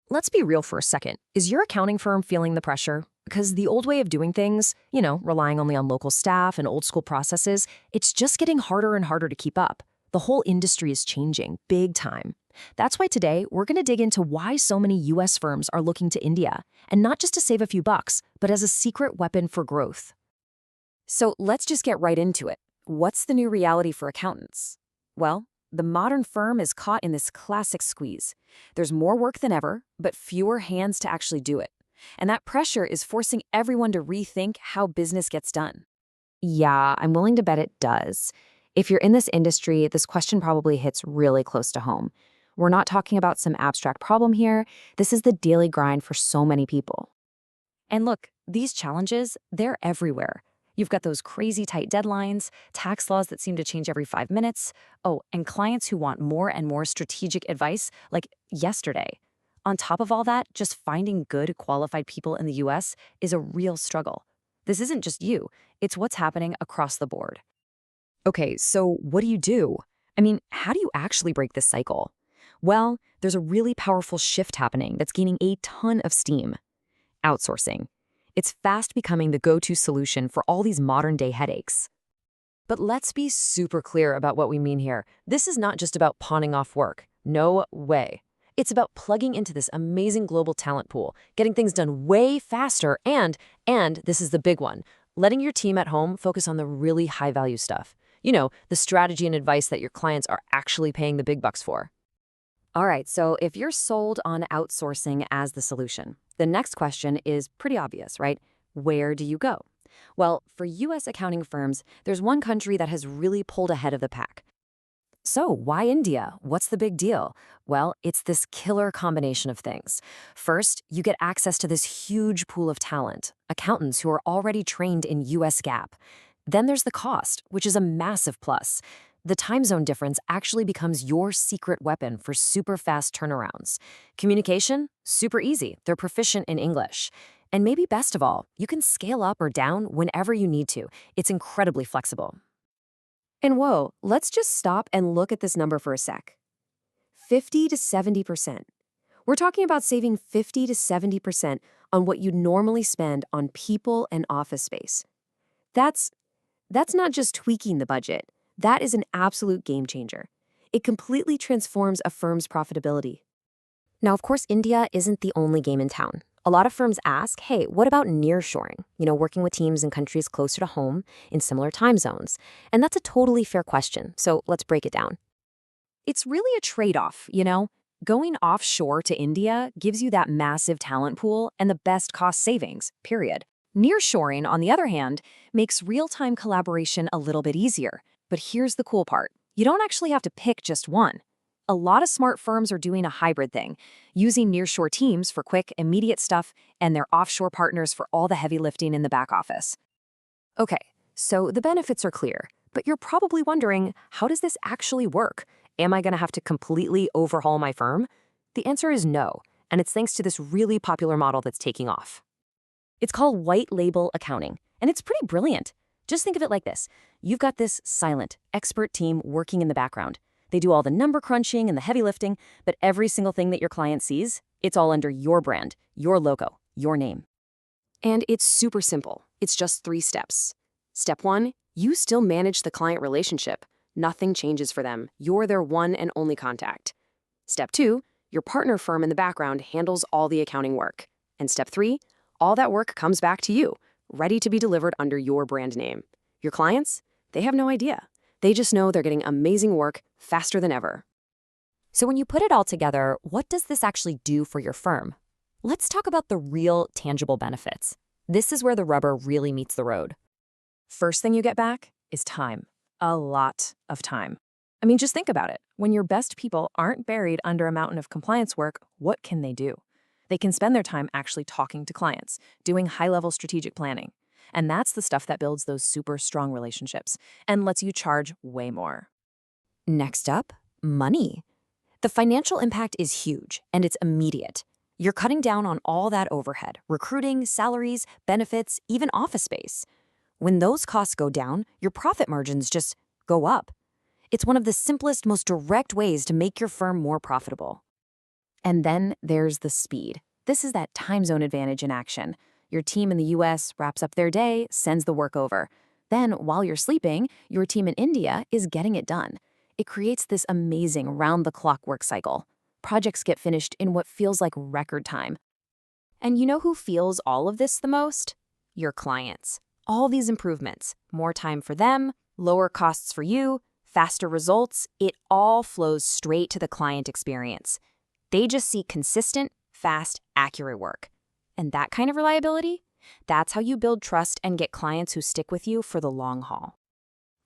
Let's be real for a second. Is your accounting firm feeling the pressure? Because the old way of doing things, relying only on local staff and old school processes, it's just getting harder and harder to keep up. The whole industry is changing, big time. That's why today we're going to dig into why so many US firms are looking to India, and not just to save a few bucks, but as a secret weapon for growth. So let's just get right into it. What's the new reality for accountants? Well, the modern firm is caught in this classic squeeze. There's more work than ever, but fewer hands to actually do it. And that pressure is forcing everyone to rethink how business gets done. Yeah, I'm willing to bet it does. If you're in this industry, this question probably hits really close to home. We're not talking about some abstract problem here. This is the daily grind for so many people. And look, these challenges, they're everywhere. You've got those crazy tight deadlines, tax laws that seem to change every 5 minutes. Oh, and clients who want more and more strategic advice, like yesterday. On top of all that, just finding good, qualified people in the US is a real struggle. This isn't just you, it's what's happening across the board. Okay, so what do you do? I mean, how do you actually break this cycle? Well, there's a really powerful shift happening that's gaining a ton of steam. Outsourcing. It's fast becoming the go-to solution for all these modern-day headaches. But let's be super clear about what we mean here. This is not just about pawning off work. No way. It's about plugging into this amazing global talent pool, getting things done way faster, and this is the big one, letting your team at home focus on the really high-value stuff. The strategy and advice that your clients are actually paying the big bucks for. All right, so if you're sold on outsourcing as the solution, the next question is pretty obvious, right? Where do you go? Well, for US accounting firms, there's one country that has really pulled ahead of the pack. So why India? What's the big deal? Well, it's this killer combination of things. First, you get access to this huge pool of talent, accountants who are already trained in US GAAP. Then there's the cost, which is a massive plus. The time zone difference actually becomes your secret weapon for super fast turnarounds. Communication? Super easy. They're proficient in English. And maybe best of all, you can scale up or down whenever you need to. It's incredibly flexible. And whoa, let's just stop and look at this number for a sec. 50 to 70%. We're talking about saving 50 to 70% on what you'd normally spend on people and office space. That's not just tweaking the budget. That is an absolute game changer. It completely transforms a firm's profitability. Now, of course, India isn't the only game in town. A lot of firms ask, hey, what about nearshoring? Working with teams in countries closer to home in similar time zones. And that's a totally fair question, so let's break it down. It's really a trade-off, Going offshore to India gives you that massive talent pool and the best cost savings, period. Nearshoring, on the other hand, makes real-time collaboration a little bit easier. But here's the cool part. You don't actually have to pick just one. A lot of smart firms are doing a hybrid thing, using nearshore teams for quick, immediate stuff and their offshore partners for all the heavy lifting in the back office. Okay, so the benefits are clear, but you're probably wondering, how does this actually work? Am I going to have to completely overhaul my firm? The answer is no, and it's thanks to this really popular model that's taking off. It's called white label accounting, and it's pretty brilliant. Just think of it like this. You've got this silent, expert team working in the background. They do all the number crunching and the heavy lifting, but every single thing that your client sees, it's all under your brand, your logo, your name. And it's super simple. It's just 3 steps. Step 1, you still manage the client relationship. Nothing changes for them. You're their one and only contact. Step 2, your partner firm in the background handles all the accounting work. And step 3, all that work comes back to you, ready to be delivered under your brand name. Your clients? They have no idea. They just know they're getting amazing work faster than ever. So when you put it all together, what does this actually do for your firm? Let's talk about the real, tangible benefits. This is where the rubber really meets the road. First thing you get back is time. A lot of time. I mean, just think about it. When your best people aren't buried under a mountain of compliance work, what can they do? They can spend their time actually talking to clients, doing high-level strategic planning. And that's the stuff that builds those super strong relationships and lets you charge way more. Next up, money. The financial impact is huge, and it's immediate. You're cutting down on all that overhead, recruiting, salaries, benefits, even office space. When those costs go down, your profit margins just go up. It's one of the simplest, most direct ways to make your firm more profitable. And then there's the speed. This is that time zone advantage in action. Your team in the US wraps up their day, sends the work over. Then, while you're sleeping, your team in India is getting it done. It creates this amazing round-the-clock work cycle. Projects get finished in what feels like record time. And you know who feels all of this the most? Your clients. All these improvements, more time for them, lower costs for you, faster results, it all flows straight to the client experience. They just see consistent, fast, accurate work. And that kind of reliability? That's how you build trust and get clients who stick with you for the long haul.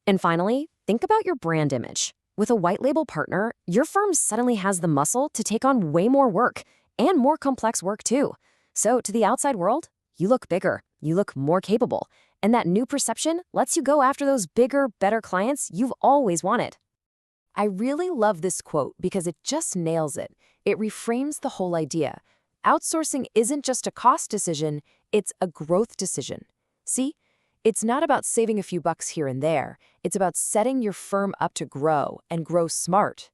And finally, think about your brand image. With a white label partner, your firm suddenly has the muscle to take on way more work, and more complex work too. So to the outside world, you look bigger, you look more capable, and that new perception lets you go after those bigger, better clients you've always wanted. I really love this quote because it just nails it. It reframes the whole idea. Outsourcing isn't just a cost decision, it's a growth decision. See? It's not about saving a few bucks here and there. It's about setting your firm up to grow and grow smart.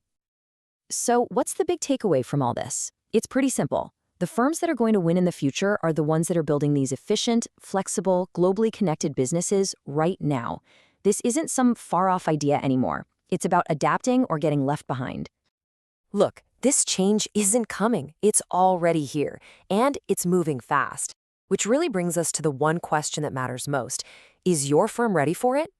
So what's the big takeaway from all this? It's pretty simple. The firms that are going to win in the future are the ones that are building these efficient, flexible, globally connected businesses right now. This isn't some far-off idea anymore. It's about adapting or getting left behind. Look, this change isn't coming. It's already here, and it's moving fast. Which really brings us to the one question that matters most. Is your firm ready for it?